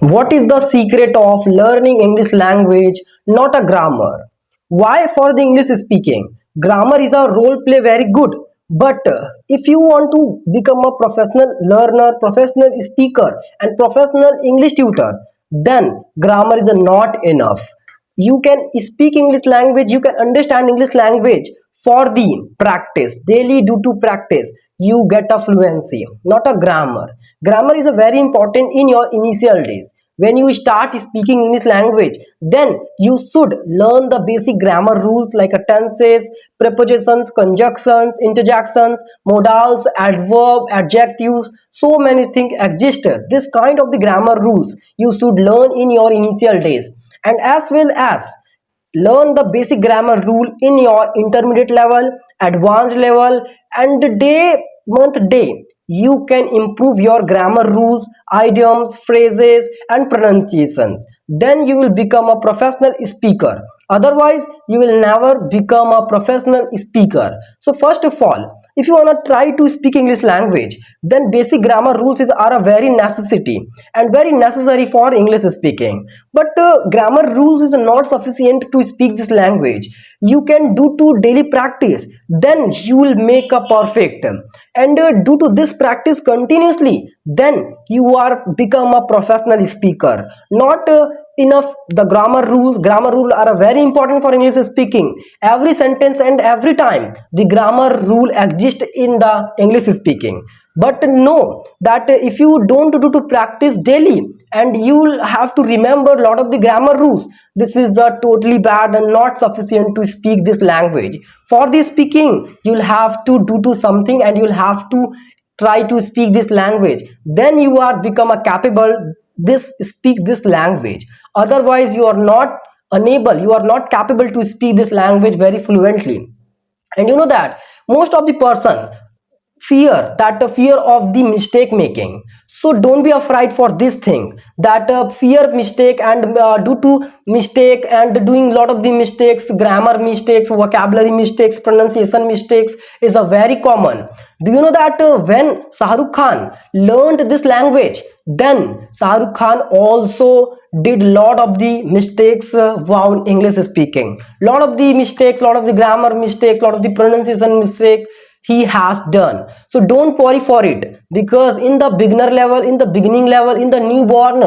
What is the secret of learning English language, not a grammar? Why for the English speaking? Grammar is a role play very good, but if you want to become a professional learner, professional speaker, and professional English tutor, then grammar is not enough. You can speak English language, you can understand English language for the practice, daily due to practice you get a fluency, not a grammar. Grammar is a very important in your initial days. When you start speaking English language, then you should learn the basic grammar rules like a tenses, prepositions, conjunctions, interjections, modals, adverb, adjectives. So many things exist. This kind of the grammar rules you should learn in your initial days, and as well as learn the basic grammar rule in your intermediate level, advanced level, and day month day you can improve your grammar rules, idioms, phrases, and pronunciations. Then you will become a professional speaker. Otherwise you will never become a professional speaker. So first of all, if you want to try to speak English language, then basic grammar rules are a very necessity and very necessary for English speaking. But grammar rules is not sufficient to speak this language. You can do to daily practice, then you will make a perfect, and due to this practice continuously, then you are become a professional speaker. Not enough the grammar rule are very important for English speaking. Every sentence and every time the grammar rule exists in the English speaking. But know that if you don't do to practice daily, and you will have to remember a lot of the grammar rules, this is totally bad and not sufficient to speak this language. For the speaking you'll have to do to something, and you'll have to try to speak this language, then you are become a capable this speak this language. Otherwise you are not unable, you are not capable to speak this language very fluently. And you know that most of the person fear that the fear of the mistake making. So don't be afraid for this thing, that fear mistake, and due to mistake and doing lot of the mistakes, grammar mistakes, vocabulary mistakes, pronunciation mistakes is a very common. Do you know that when Shah Rukh Khan learned this language, then Shah Rukh Khan also did lot of the mistakes while English speaking. Lot of the mistakes, lot of the grammar mistakes, lot of the pronunciation mistake he has done. So don't worry for it, because in the beginner level, in the beginning level, in the newborn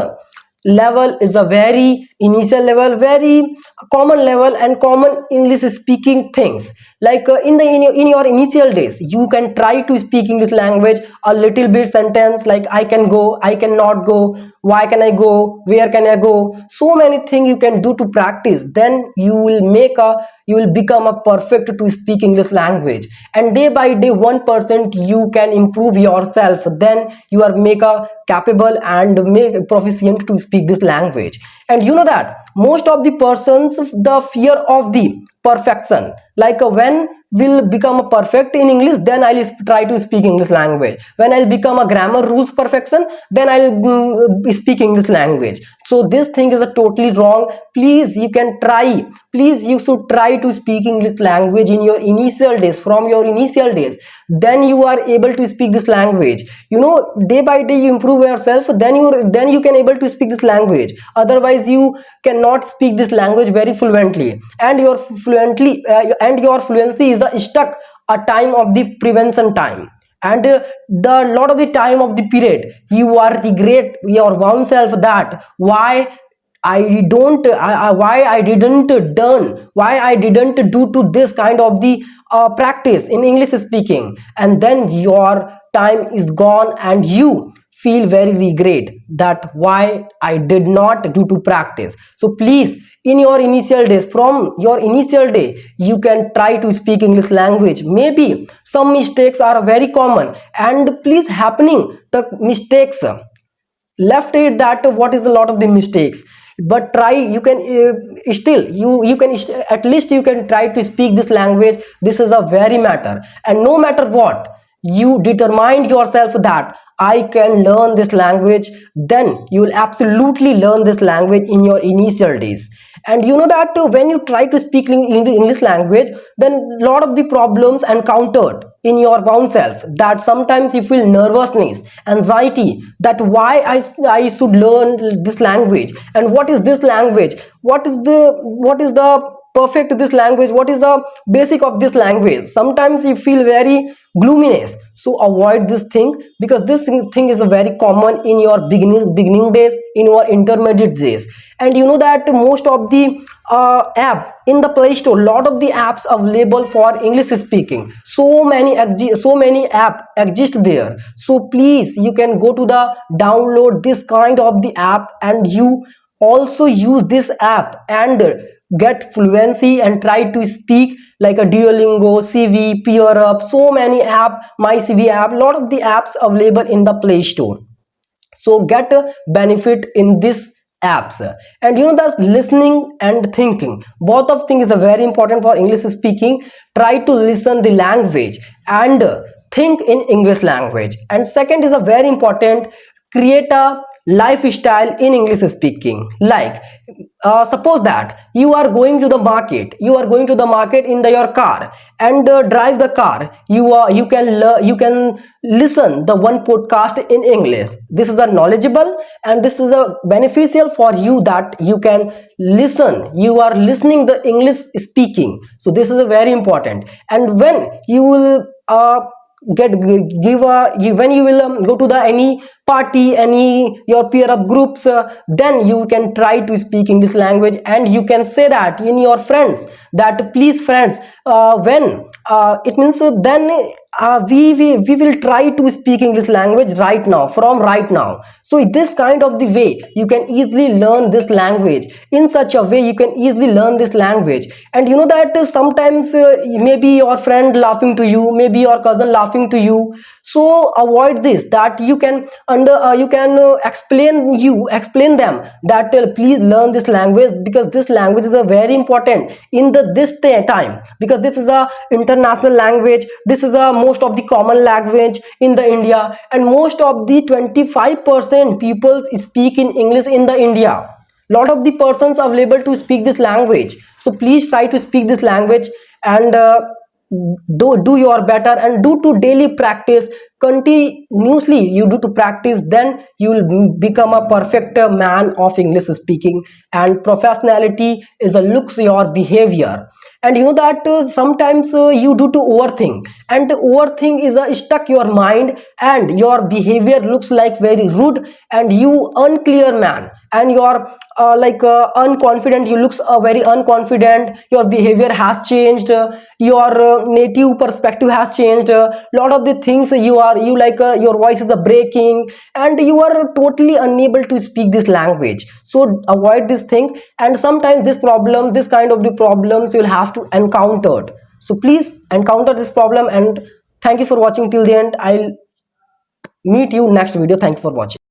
level is a very initial level, very common level and common English speaking things. Like in your initial days you can try to speak English language a little bit sentence like I can go, I cannot go, why can I go, where can I go. So many things you can do to practice, then you will become a perfect to speak English language. And day by day 1% you can improve yourself, then you are make a capable and make proficient to speak this language. And you know that most of the persons the fear of the perfection, like when will become a perfect in English, then I'll try to speak English language. When I'll become a grammar rules perfection, then I'll speak English language. So this thing is a totally wrong. Please you can try, please you should try to speak English language in your initial days, from your initial days, then you are able to speak this language. You know, day by day you improve yourself, then you can able to speak this language. Otherwise you cannot speak this language very fluently, and your fluency is stuck a time of the prevention time. And the lot of the time of the period you are regret your oneself that why I didn't done, why I didn't do to this kind of the practice in English speaking, and then your time is gone and you feel very regret that why I did not do to practice. So please, in your initial days, from your initial day you can try to speak English language. Maybe some mistakes are very common, and please happening the mistakes left it that what is a lot of the mistakes, but try you can still you can at least you can try to speak this language. This is a very matter, and no matter what you determine yourself that I can learn this language, then you will absolutely learn this language in your initial days. And you know that when you try to speak English language, then lot of the problems encountered in your own self, that sometimes you feel nervousness, anxiety, that why I should learn this language, and what is this language, what is the perfect this language, what is the basic of this language. Sometimes you feel very gloominess. So avoid this thing, because this thing is very common in your beginning days, in your intermediate days. And you know that most of the app in the Play Store, lot of the apps available for English speaking, so many app exist there. So please, you can go to the download this kind of the app, and you also use this app and get fluency and try to speak like a Duolingo, CV, Peer Up, so many app, My CV app, lot of the apps available in the Play Store. So get a benefit in this apps. And you know that listening and thinking, both of things is very important for English speaking. Try to listen the language and think in English language. And second is a very important, create a lifestyle in English speaking. Like suppose that you are going to the market, in your car, and drive the car, you can listen the one podcast in English. This is a knowledgeable, and this is a beneficial for you, that you can listen, you are listening the English speaking. So this is a very important. And when you will when you will go to the any party, any your peer up groups, then you can try to speak English language, and you can say that in your friends, that please friends, when it means then we will try to speak English language right now, from right now. So this kind of the way you can easily learn this language. In such a way you can easily learn this language. And you know that sometimes maybe your friend laughing to you, maybe your cousin laughing to you. So avoid this, that you can explain them that please learn this language, because this language is a very important in this time, because this is a international language, this is a most of the common language in the India, and most of the 25% people speak in English in the India. Lot of the persons are able to speak this language. So please try to speak this language, and do your better, and do to daily practice continuously. You do to practice, then you will become a perfect man of English speaking. And professionality is a looks your behavior. And you know that sometimes you do to overthink, and overthink is a stuck your mind, and your behavior looks like very rude, and you unclear man, and you're unconfident, you looks very unconfident, your behavior has changed, your native perspective has changed, lot of the things your voice is breaking, and you are totally unable to speak this language. So avoid this thing. And sometimes this kind of the problems you'll have to encounter. So please encounter this problem. And thank you for watching till the end. I'll meet you next video. Thank you for watching.